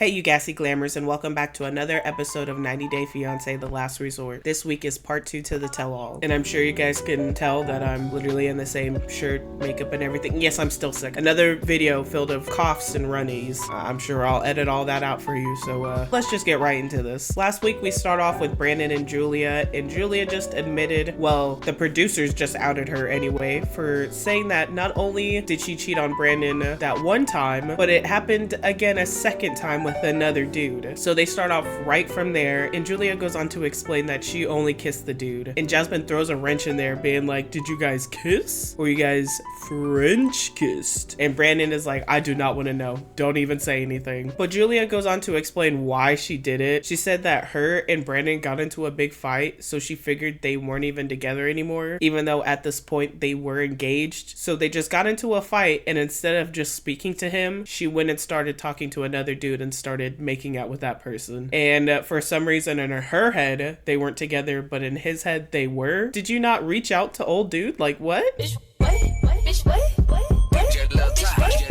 Hey you gassy glamours, and welcome back to another episode of 90 Day Fiancé The Last Resort. This week is part 2 to the tell-all, and I'm sure you guys can tell that I'm literally in the same shirt, makeup, and everything. Yes, I'm still sick. Another video filled of coughs and runnies. I'm sure I'll edit all that out for you, so let's just get right into this. Last week we start off with Brandon and Julia just admitted, well, the producers just outed her anyway, for saying that not only did she cheat on Brandon that one time, but it happened again a second time with another dude. So they start off right from there, and Julia goes on to explain that she only kissed the dude. And Jasmine throws a wrench in there, being like, did you guys kiss? Or you guys French kissed? And Brandon is like, I do not want to know. Don't even say anything. But Julia goes on to explain why she did it. She said that her and Brandon got into a big fight, so she figured they weren't even together anymore, even though at this point they were engaged. So they just got into a fight, and instead of just speaking to him, she went and started talking to another dude and started making out with that person. And for some reason in her head they weren't together, but in his head they were. Did you not reach out to old dude? Like what? Bitch, wait, bitch, wait, wait, wait, bitch, wait, bitch, wait,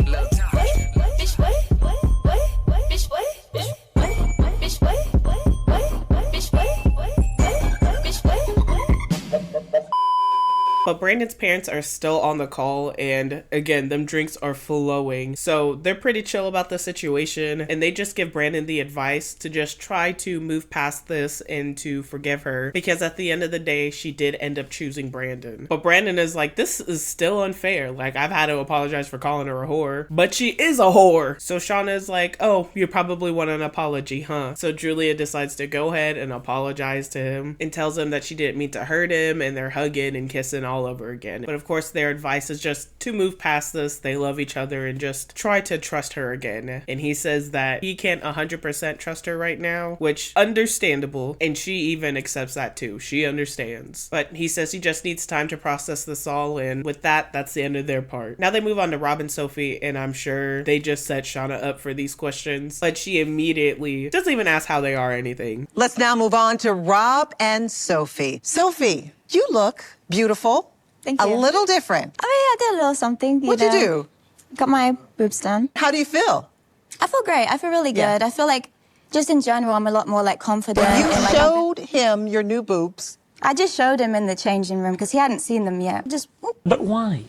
wait, bitch, wait, bitch, wait, bitch, wait, bitch, wait. But Brandon's parents are still on the call, and again, them drinks are flowing. So they're pretty chill about the situation, and they just give Brandon the advice to just try to move past this and to forgive her, because at the end of the day, she did end up choosing Brandon. But Brandon is like, this is still unfair. Like, I've had to apologize for calling her a whore, but she is a whore. So Shauna is like, oh, you probably want an apology, huh? So Julia decides to go ahead and apologize to him and tells him that she didn't mean to hurt him, and they're hugging and kissing all over again. But of course their advice is just to move past this. They love each other and just try to trust her again. And he says that he can't 100% trust her right now, which understandable, and she even accepts that too. She understands. But he says he just needs time to process this all, and with that, that's the end of their part. Now they move on to Rob and Sophie, and I'm sure they just set Shauna up for these questions, but she immediately doesn't even ask how they are or anything. Let's now move on to Rob and Sophie. Sophie, you look beautiful. Thank you. A little different. I mean, I did a little something. What'd you do? Got my boobs done. How do you feel? I feel great. I feel really good. Yeah. I feel like, just in general, I'm a lot more like confident. You in my showed him your new boobs. I just showed him in the changing room because he hadn't seen them yet. Just. But why?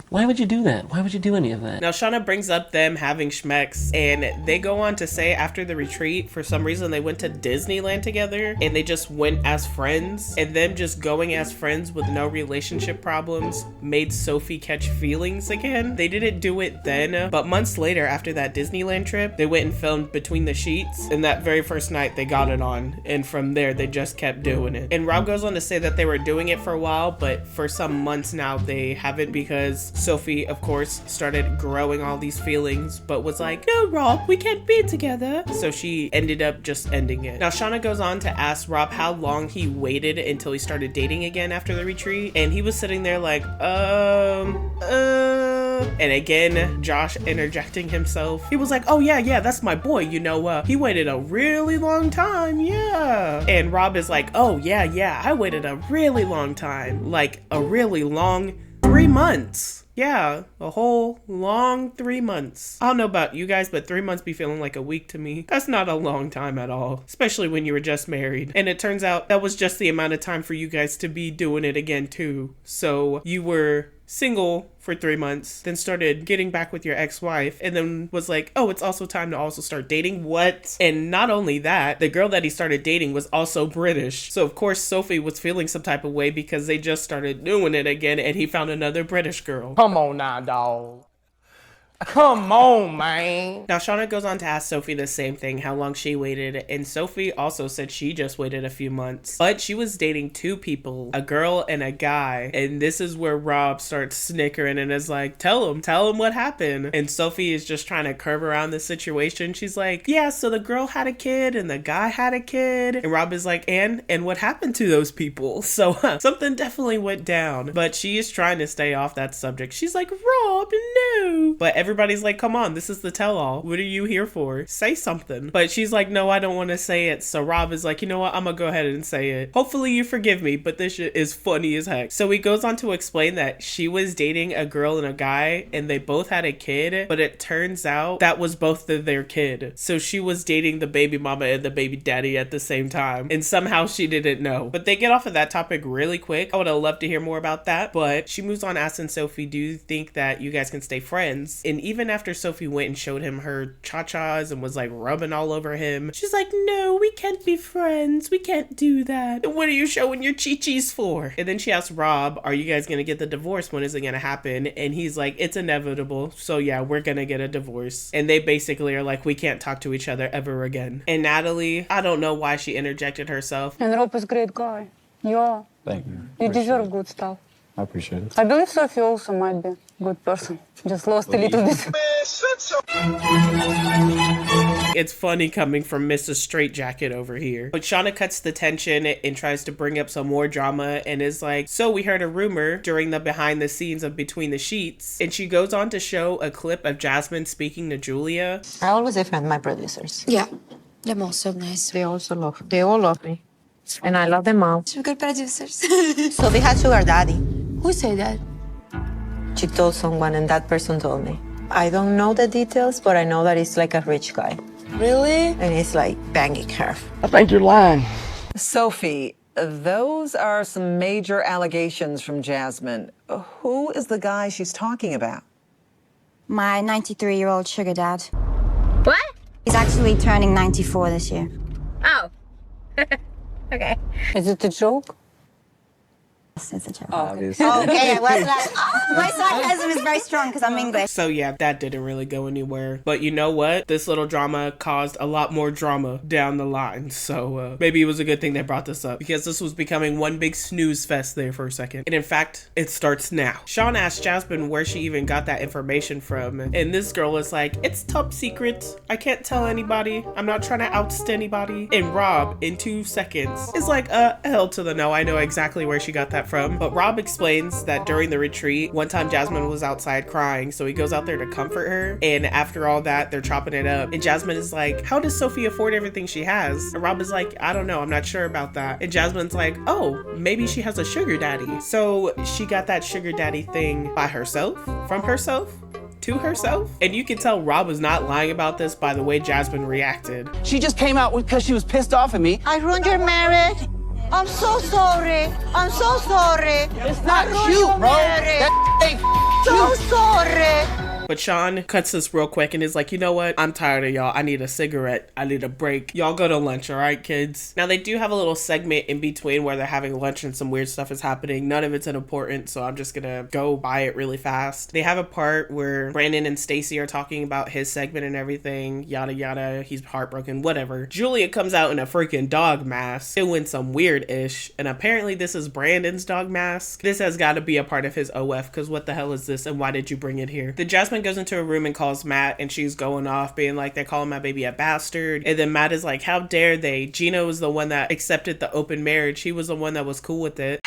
Why would you do that? Why would you do any of that? Now Shauna brings up them having schmecks, and they go on to say after the retreat, for some reason they went to Disneyland together, and they just went as friends, and them just going as friends with no relationship problems made Sophie catch feelings again. They didn't do it then, but months later after that Disneyland trip, they went and filmed Between the Sheets, and that very first night they got it on, and from there they just kept doing it. And Rob goes on to say that they were doing it for a while, but for some months now they haven't, because Sophie, of course, started growing all these feelings, but was like, no, Rob, we can't be together. So she ended up just ending it. Now, Shauna goes on to ask Rob how long he waited until he started dating again after the retreat, and he was sitting there like, and again, Josh interjecting himself. He was like, oh yeah, that's my boy, you know, he waited a really long time, yeah. And Rob is like, oh yeah, I waited a really long time, like a really long 3 months. Yeah, a whole long 3 months. I don't know about you guys, but 3 months be feeling like a week to me. That's not a long time at all, especially when you were just married. And it turns out that was just the amount of time for you guys to be doing it again too. So you were single for 3 months, then started getting back with your ex-wife, and then was like, oh, it's also time to also start dating. What? And not only that, the girl that he started dating was also British. So of course Sophie was feeling some type of way because they just started doing it again, and he found another British girl. Come on now, dog. Come on, man. Now Shauna goes on to ask Sophie the same thing, how long she waited, and Sophie also said she just waited a few months, but she was dating 2 people, a girl and a guy. And this is where Rob starts snickering and is like, tell him what happened. And Sophie is just trying to curve around the situation. She's like, yeah, so the girl had a kid and the guy had a kid. And Rob is like, and what happened to those people? So something definitely went down, but she is trying to stay off that subject. She's like, Rob, no. But everyone everybody's like, come on, this is the tell-all. What are you here for? Say something. But she's like, no, I don't want to say it. So Rob is like, you know what? I'm gonna go ahead and say it. Hopefully you forgive me, but this shit is funny as heck. So he goes on to explain that she was dating a girl and a guy, and they both had a kid, but it turns out that was both of their kid. So she was dating the baby mama and the baby daddy at the same time, and somehow she didn't know. But they get off of that topic really quick. I would have loved to hear more about that, but she moves on asking Sophie, do you think that you guys can stay friends? And even after Sophie went and showed him her cha-chas and was like rubbing all over him, she's like, no, we can't be friends. We can't do that. And what are you showing your chi-chis for? And then she asks Rob, are you guys gonna get the divorce? When is it gonna happen? And he's like, it's inevitable. So yeah, we're gonna get a divorce. And they basically are like, we can't talk to each other ever again. And Natalie, I don't know why she interjected herself. And Rob is a great guy. Yeah. Thank you. You deserve good stuff. I appreciate it. I believe Sophie also might be a good person. Just lost a little bit. It's funny coming from Mrs. Straightjacket over here. But Shauna cuts the tension and tries to bring up some more drama and is like, so we heard a rumor during the behind the scenes of Between the Sheets. And she goes on to show a clip of Jasmine speaking to Julia. I always defend my producers. Yeah, they're all so nice. They all love me. And I love them all. Sugar producers. So they had sugar daddy. Who say that? She told someone and that person told me. I don't know the details, but I know that he's like a rich guy. Really? And he's like banging her. I think you're lying. Sophie, those are some major allegations from Jasmine. Who is the guy she's talking about? My 93-year-old sugar dad. What? He's actually turning 94 this year. Oh. Okay. Is it a joke? Yes, it's a joke. Obviously. Okay, I was like, my sarcasm is very strong because I'm English. So yeah, that didn't really go anywhere. But you know what? This little drama caused a lot more drama down the line. So maybe it was a good thing they brought this up, because this was becoming one big snooze fest there for a second. And in fact, it starts now. Sean asked Jasmine where she even got that information from. And this girl is like, it's top secret. I can't tell anybody. I'm not trying to oust anybody. And Rob, in 2 seconds, is like, hell to the no. I know exactly where she got that from. But Rob explains that during the retreat, one time Jasmine was outside crying, so he goes out there to comfort her, and after all that, they're chopping it up, and Jasmine is like, how does Sophie afford everything she has? And Rob is like, I don't know, I'm not sure about that. And Jasmine's like, oh, maybe she has a sugar daddy. So she got that sugar daddy thing by herself? From herself? To herself? And you can tell Rob was not lying about this by the way Jasmine reacted. She just came out because she was pissed off at me. I ruined your marriage. I'm so sorry. I'm so sorry. It's not cute, bro. That ain't So sorry. But Sean cuts this real quick and is like, you know what? I'm tired of y'all. I need a cigarette. I need a break. Y'all go to lunch, all right, kids? Now, they do have a little segment in between where they're having lunch and some weird stuff is happening. None of it's important, so I'm just gonna go by it really fast. They have a part where Brandon and Stacy are talking about his segment and everything. Yada, yada. He's heartbroken, whatever. Julia comes out in a freaking dog mask, doing some weird-ish. And apparently this is Brandon's dog mask. This has got to be a part of his OF, because what the hell is this and why did you bring it here? The Jasmine goes into a room and calls Matt, and she's going off being like, they're calling my baby a bastard. And then Matt is like, how dare they? Gino was the one that accepted the open marriage. He was the one that was cool with it.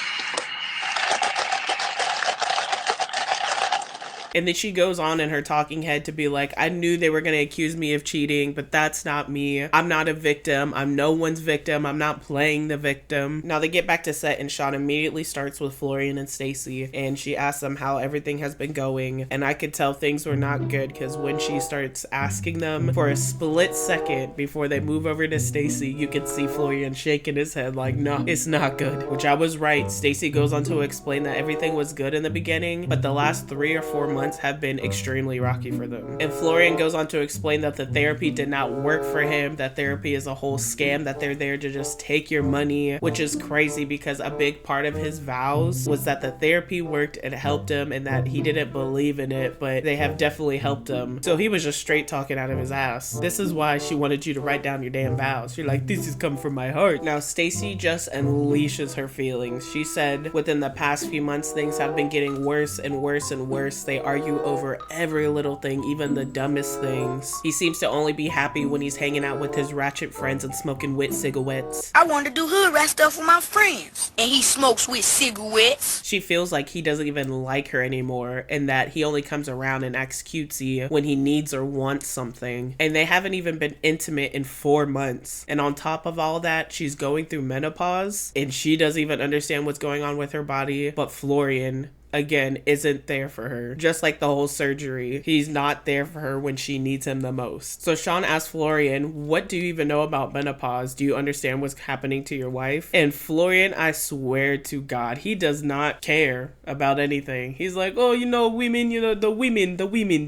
And then she goes on in her talking head to be like, I knew they were going to accuse me of cheating, but that's not me. I'm not a victim. I'm no one's victim. I'm not playing the victim. Now they get back to set, and Sean immediately starts with Florian and Stacy, and she asks them how everything has been going. And I could tell things were not good, because when she starts asking them, for a split second before they move over to Stacy, you can see Florian shaking his head like, no, it's not good. Which I was right. Stacy goes on to explain that everything was good in the beginning, but the last 3 or 4 months have been extremely rocky for them. And Florian goes on to explain that the therapy did not work for him, that therapy is a whole scam, that they're there to just take your money, which is crazy because a big part of his vows was that the therapy worked and helped him, and that he didn't believe in it, but they have definitely helped him. So he was just straight talking out of his ass. This is why she wanted you to write down your damn vows. You're like, this is coming from my heart. Now Stacy just unleashes her feelings. She said within the past few months things have been getting worse and worse and worse. They are argue over every little thing, even the dumbest things. He seems to only be happy when he's hanging out with his ratchet friends and smoking wet cigarettes. I want to do hood rat stuff with my friends, and he smokes with cigarettes. She feels like he doesn't even like her anymore, and that he only comes around and acts cutesy when he needs or wants something. And they haven't even been intimate in 4 months. And on top of all that, she's going through menopause, and she doesn't even understand what's going on with her body. But Florian, again, isn't there for her. Just like the whole surgery, he's not there for her when she needs him the most. So Sean asks Florian, what do you even know about menopause? Do you understand what's happening to your wife? And Florian, I swear to God, he does not care about anything. He's like, oh, you know, women, you know, the women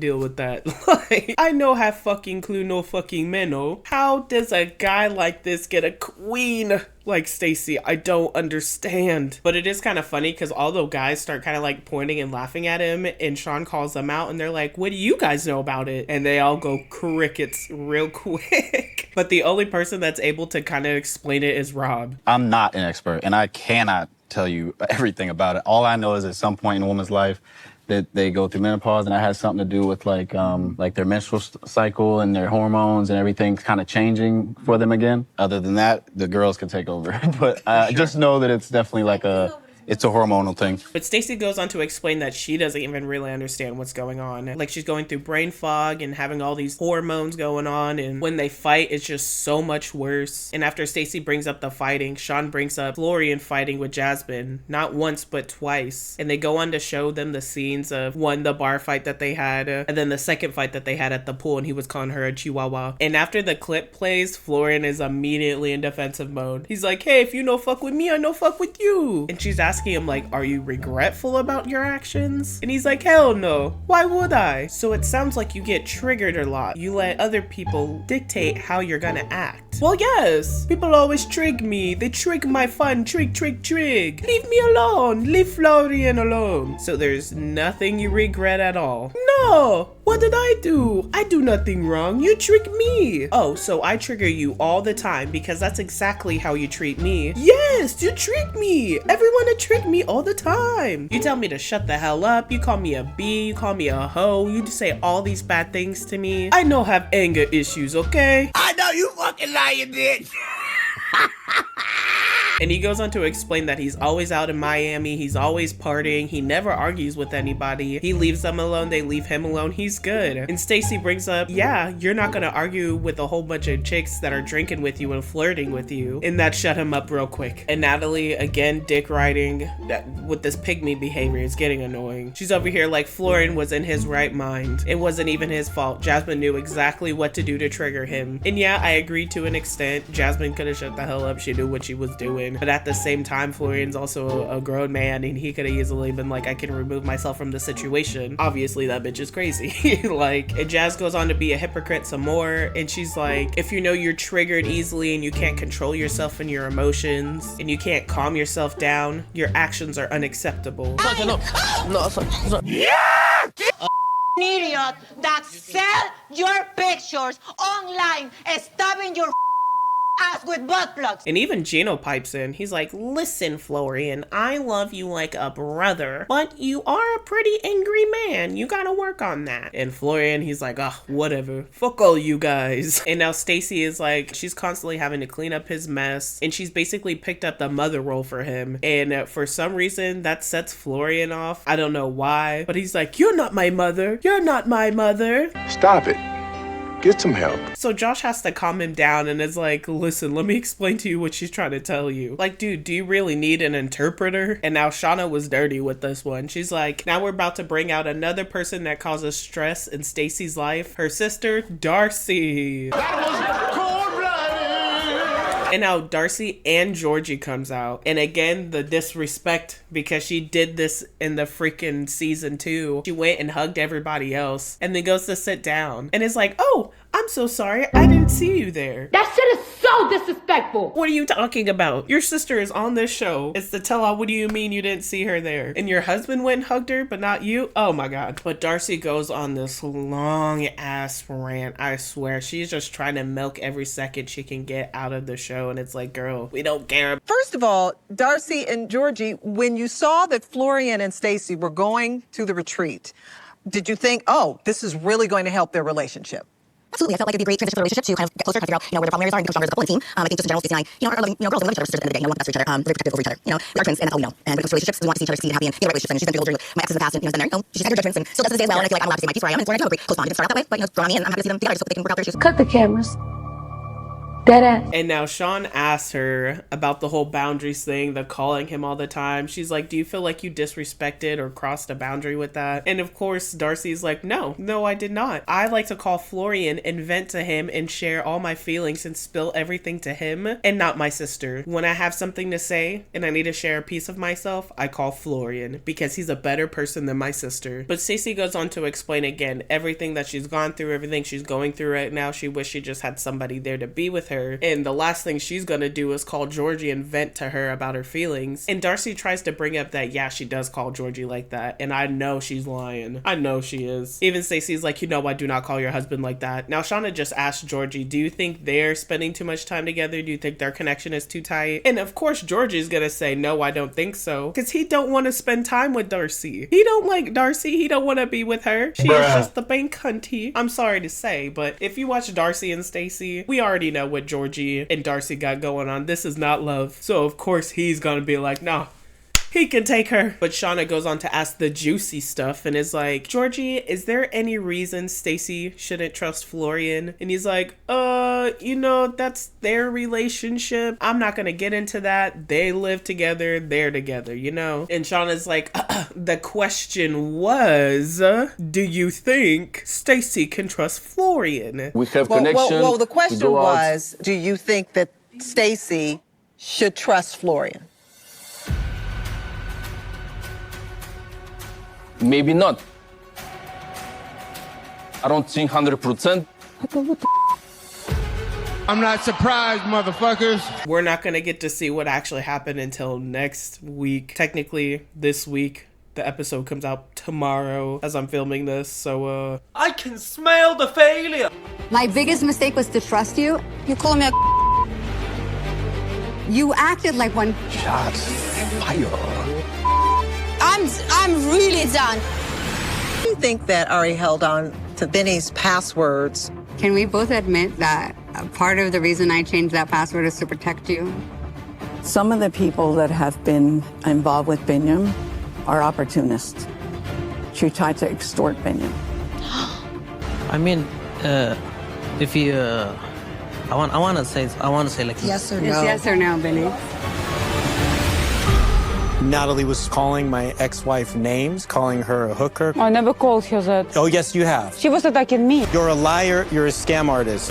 deal with that. Like, I know have fucking clue no fucking menno. How does a guy like this get a queen like Stacy? I don't understand. But it is kind of funny because all the guys start kind of like pointing and laughing at him, and Sean calls them out and they're like, what do you guys know about it? And they all go crickets real quick. But the only person that's able to kind of explain it is Rob. I'm not an expert, and I cannot tell you everything about it. All I know is at some point in a woman's life that they go through menopause, and that has something to do with like their menstrual cycle and their hormones and everything kind of changing for them again. Other than that, the girls can take over. But just know that it's definitely like it's a hormonal thing. But Stacy goes on to explain that she doesn't even really understand what's going on. Like, she's going through brain fog and having all these hormones going on, and when they fight, it's just so much worse. And after Stacy brings up the fighting, Sean brings up Florian fighting with Jasmine, not once but twice. And they go on to show them the scenes of one, the bar fight that they had, and then the second fight that they had at the pool, and he was calling her a chihuahua. And after the clip plays, Florian is immediately in defensive mode. He's like, hey, if you no fuck with me, I no fuck with you. And she's asking him, like, are you regretful about your actions? And he's like, hell no, why would I? So it sounds like you get triggered a lot. You let other people dictate how you're gonna act. Well, yes, people always trig me. They trig my fun. Trig. Leave me alone. Leave Florian alone. So there's nothing you regret at all. No, what did I do? I do nothing wrong. You trick me. Oh, so I trigger you all the time because that's exactly how you treat me. Yes, you trick me. Everyone trick me all the time. You tell me to shut the hell up. You call me a bee. You call me a hoe. You just say all these bad things to me. I know have anger issues, okay? I know you fucking lying, bitch. And he goes on to explain that he's always out in Miami, he's always partying, he never argues with anybody, he leaves them alone, they leave him alone, he's good. And Stacy brings up, yeah, you're not gonna argue with a whole bunch of chicks that are drinking with you and flirting with you. And that shut him up real quick. And Natalie, again, dick riding with this pygmy behavior is getting annoying. She's over here like Florian was in his right mind. It wasn't even his fault. Jasmine knew exactly what to do to trigger him. And yeah, I agree to an extent. Jasmine could have shut the hell up. She knew what she was doing. But at the same time, Florian's also a grown man, and he could have easily been like, I can remove myself from the situation. Obviously, that bitch is crazy. Like, and Jazz goes on to be a hypocrite some more, and she's like, if you know you're triggered easily and you can't control yourself and your emotions, and you can't calm yourself down, your actions are unacceptable. Idiot that sell your pictures online, stabbing your ass with butt plugs. And even Gino pipes in. He's like, listen, Florian, I love you like a brother, but you are a pretty angry man. You gotta work on that. And Florian, he's like, oh, whatever. Fuck all you guys. And now Stacy is like, she's constantly having to clean up his mess, and she's basically picked up the mother role for him. And for some reason, that sets Florian off. I don't know why, but he's like, you're not my mother. You're not my mother. Stop it. Get some help. So Josh has to calm him down and is like, listen, let me explain to you what she's trying to tell you. Like, dude, do you really need an interpreter? And now Shauna was dirty with this one. She's like, now we're about to bring out another person that causes stress in Stacy's life. Her sister, Darcy. And now Darcy and GEORGI comes out. And again, the disrespect, because she did this in the freaking season 2. She went and hugged everybody else and then goes to sit down and is like, oh, I'm so sorry. I didn't see you there. That shit is so disrespectful. What are you talking about? Your sister is on this show. It's the tell-all. What do you mean you didn't see her there? And your husband went and hugged her, but not you? Oh my God. But Darcy goes on this long ass rant. I swear. She's just trying to milk every second she can get out of the show. And it's like, girl, we don't care. First of all, Darcy and GEORGI, when you saw that Florian and Stacy were going to the retreat, did you think, oh, this is really going to help their relationship? Absolutely, I felt like it'd be a great transition for the relationship to kind of get closer, try to figure out, where their problem areas are and become stronger as a couple and team. I think just in general, Stacy and I, are loving, girls love each other at the end of the day, want the best for each other, very protective over each other. We are twins, and that's all we know. And when it comes to relationships, we want to see each other succeed and happy and get the right relationships. And she's been through my exes in the past, and has been there. She's had her judgments and still does this day as well. And I feel like I'm allowed to say my piece where I am, and so I have a great close bond. It didn't start out that way, but it's grown on me, and I'm happy to see them together just so they can work out their issues. Cut the cameras. Dead ass. And now Sean asks her about the whole boundaries thing, the calling him all the time. She's like, do you feel like you disrespected or crossed a boundary with that? And of course, Darcy's like, no, I did not. I like to call Florian and vent to him and share all my feelings and spill everything to him and not my sister. When I have something to say and I need to share a piece of myself, I call Florian because he's a better person than my sister. But Stacy goes on to explain again everything that she's gone through, everything she's going through right now. She wished she just had somebody there to be with her. And the last thing she's gonna do is call GEORGI and vent to her about her feelings. And Darcy tries to bring up that, yeah, she does call GEORGI like that. And I know she's lying. I know she is. Even Stacy's like, I do not call your husband like that. Now, Shauna just asked GEORGI, do you think they're spending too much time together? Do you think their connection is too tight? And of course, GEORGI's gonna say, no, I don't think so. Because he don't want to spend time with Darcy. He don't like Darcy. He don't want to be with her. She is just the bank hunty. I'm sorry to say, but if you watch Darcy and Stacy, we already know what GEORGI and Darcy got going on. This is not love. So of course he's gonna be like, no, he can take her. But Shauna goes on to ask the juicy stuff and is like, GEORGI, is there any reason Stacy shouldn't trust Florian? And he's like, that's their relationship. I'm not gonna get into that. They live together. They're together, And Shauna's like, the question was, do you think Stacy can trust Florian? We have connection. Well, the question was, do you think that Stacy should trust Florian? Maybe not. I don't think 100%. I'm not surprised, motherfuckers. We're not gonna get to see what actually happened until next week. Technically, this week. The episode comes out tomorrow as I'm filming this, so I can smell the failure. My biggest mistake was to trust you. You call me a You acted like one. Shots fired. I'm really done. Do you think that Ari held on to Benny's passwords? Can we both admit that part of the reason I changed that password is to protect you? Some of the people that have been involved with Binyam are opportunists. She tried to extort Binyam. I mean, if you, I want to say like yes or no. It's yes or no, Benny. Natalie was calling my ex-wife names, calling her a hooker. I never called her that. Oh, yes, you have. She was attacking me. You're a liar. You're a scam artist.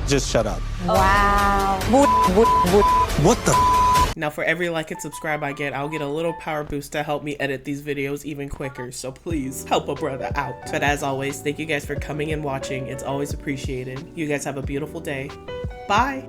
Just shut up. Wow. What the? Now for every like and subscribe I get, I'll get a little power boost to help me edit these videos even quicker. So please help a brother out. But as always, thank you guys for coming and watching. It's always appreciated. You guys have a beautiful day. Bye.